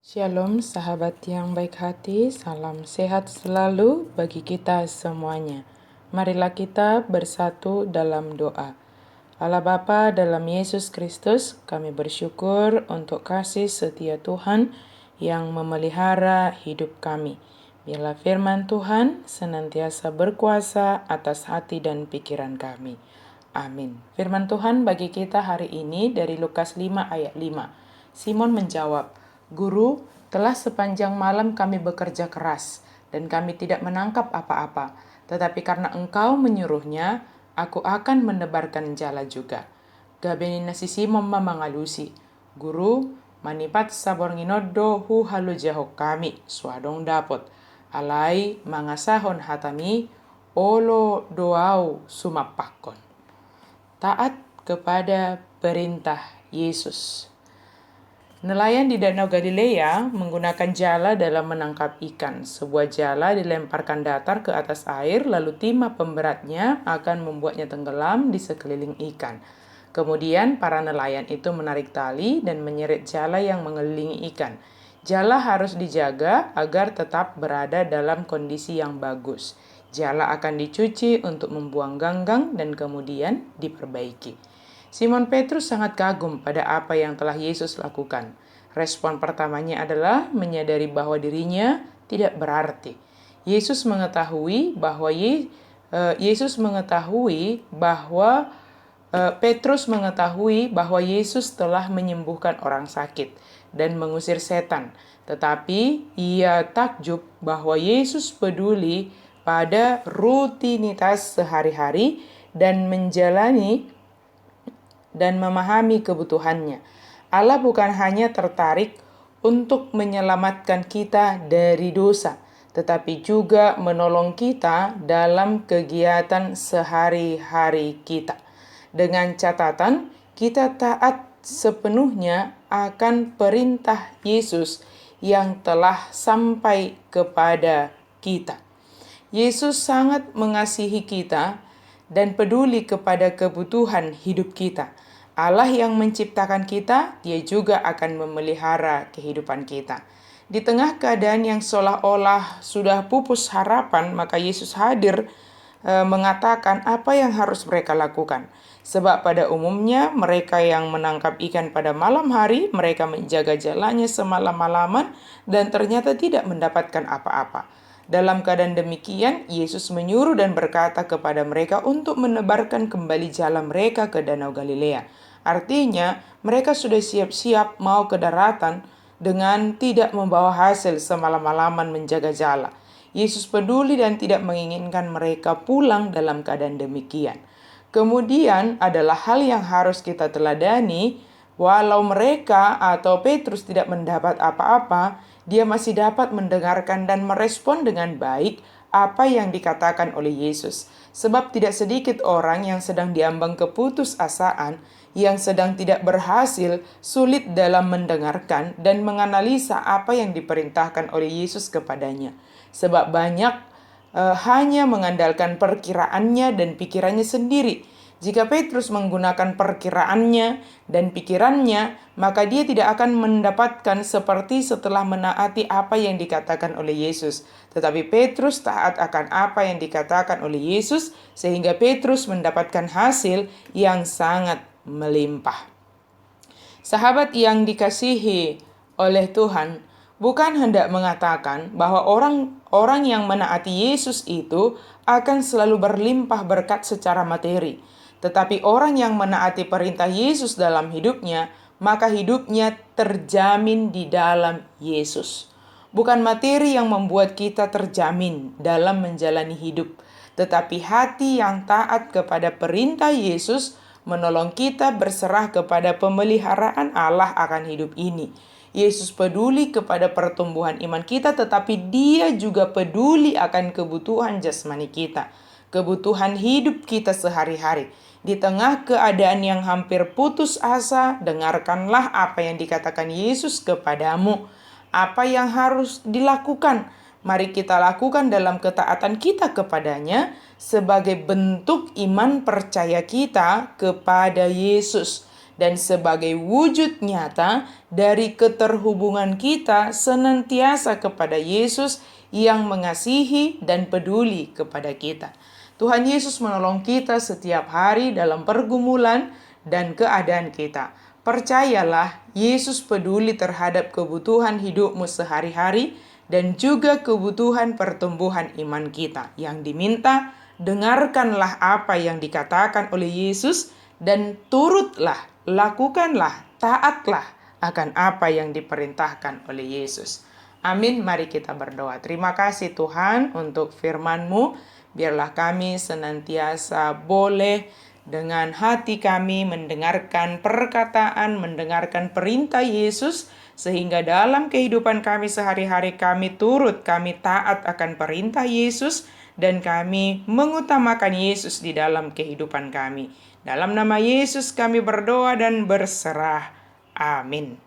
Shalom sahabat yang baik hati, salam sehat selalu bagi kita semuanya. Marilah kita bersatu dalam doa. Allah Bapa dalam Yesus Kristus, kami bersyukur untuk kasih setia Tuhan yang memelihara hidup kami. Biarlah firman Tuhan senantiasa berkuasa atas hati dan pikiran kami. Amin. Firman Tuhan bagi kita hari ini dari Lukas 5 ayat 5. Simon menjawab, "Guru, telah sepanjang malam kami bekerja keras, dan kami tidak menangkap apa-apa. Tetapi karena Engkau menyuruhnya, aku akan menebarkan jala juga." Gabeni nasi Simon memangalusi, "Guru, manipat sabor nginoddo hu halu jahok kami, swadong dapot. Alai mangasahon hatami, olo doau sumapakon." Taat kepada perintah Yesus. Nelayan di Danau Galilea menggunakan jala dalam menangkap ikan. Sebuah jala dilemparkan datar ke atas air, lalu timah pemberatnya akan membuatnya tenggelam di sekeliling ikan. Kemudian para nelayan itu menarik tali dan menyeret jala yang mengelilingi ikan. Jala harus dijaga agar tetap berada dalam kondisi yang bagus. Jala akan dicuci untuk membuang ganggang dan kemudian diperbaiki. Simon Petrus sangat kagum pada apa yang telah Yesus lakukan. Respon pertamanya adalah menyadari bahwa dirinya tidak berarti. Yesus mengetahui bahwa Petrus mengetahui bahwa Yesus telah menyembuhkan orang sakit dan mengusir setan. Tetapi ia takjub bahwa Yesus peduli pada rutinitas sehari-hari dan menjalani dan memahami kebutuhannya. Allah bukan hanya tertarik untuk menyelamatkan kita dari dosa, tetapi juga menolong kita dalam kegiatan sehari-hari kita. Dengan catatan, kita taat sepenuhnya akan perintah Yesus yang telah sampai kepada kita. Yesus sangat mengasihi kita dan peduli kepada kebutuhan hidup kita. Allah yang menciptakan kita, Dia juga akan memelihara kehidupan kita. Di tengah keadaan yang seolah-olah sudah pupus harapan, maka Yesus hadir mengatakan apa yang harus mereka lakukan. Sebab pada umumnya mereka yang menangkap ikan pada malam hari, mereka menjaga jalannya semalam-malaman dan ternyata tidak mendapatkan apa-apa. Dalam keadaan demikian, Yesus menyuruh dan berkata kepada mereka untuk menebarkan kembali jala mereka ke Danau Galilea. Artinya, mereka sudah siap-siap mau ke daratan dengan tidak membawa hasil semalam-malaman menjaga jala. Yesus peduli dan tidak menginginkan mereka pulang dalam keadaan demikian. Kemudian adalah hal yang harus kita teladani, walau mereka atau Petrus tidak mendapat apa-apa, dia masih dapat mendengarkan dan merespon dengan baik apa yang dikatakan oleh Yesus. Sebab tidak sedikit orang yang sedang diambang keputusasaan, yang sedang tidak berhasil, sulit dalam mendengarkan dan menganalisa apa yang diperintahkan oleh Yesus kepadanya. Sebab banyak hanya mengandalkan perkiraannya dan pikirannya sendiri. Jika Petrus menggunakan perkiraannya dan pikirannya, maka dia tidak akan mendapatkan seperti setelah menaati apa yang dikatakan oleh Yesus. Tetapi Petrus taat akan apa yang dikatakan oleh Yesus, sehingga Petrus mendapatkan hasil yang sangat melimpah. Sahabat yang dikasihi oleh Tuhan, bukan hendak mengatakan bahwa orang yang menaati Yesus itu akan selalu berlimpah berkat secara materi. Tetapi orang yang menaati perintah Yesus dalam hidupnya, maka hidupnya terjamin di dalam Yesus. Bukan materi yang membuat kita terjamin dalam menjalani hidup, tetapi hati yang taat kepada perintah Yesus menolong kita berserah kepada pemeliharaan Allah akan hidup ini. Yesus peduli kepada pertumbuhan iman kita, tetapi Dia juga peduli akan kebutuhan jasmani kita, kebutuhan hidup kita sehari-hari. Di tengah keadaan yang hampir putus asa, dengarkanlah apa yang dikatakan Yesus kepadamu. Apa yang harus dilakukan? Mari kita lakukan dalam ketaatan kita kepadanya sebagai bentuk iman percaya kita kepada Yesus. dan sebagai wujud nyata dari keterhubungan kita senantiasa kepada Yesus yang mengasihi dan peduli kepada kita. Tuhan Yesus menolong kita setiap hari dalam pergumulan dan keadaan kita. Percayalah, Yesus peduli terhadap kebutuhan hidupmu sehari-hari dan juga kebutuhan pertumbuhan iman kita. Yang diminta, dengarkanlah apa yang dikatakan oleh Yesus dan turutlah, lakukanlah, taatlah akan apa yang diperintahkan oleh Yesus. Amin, mari kita berdoa. Terima kasih Tuhan untuk firman-Mu. Biarlah kami senantiasa boleh dengan hati kami mendengarkan perkataan, mendengarkan perintah Yesus, sehingga dalam kehidupan kami sehari-hari kami taat akan perintah Yesus, dan kami mengutamakan Yesus di dalam kehidupan kami. Dalam nama Yesus kami berdoa dan berserah. Amin.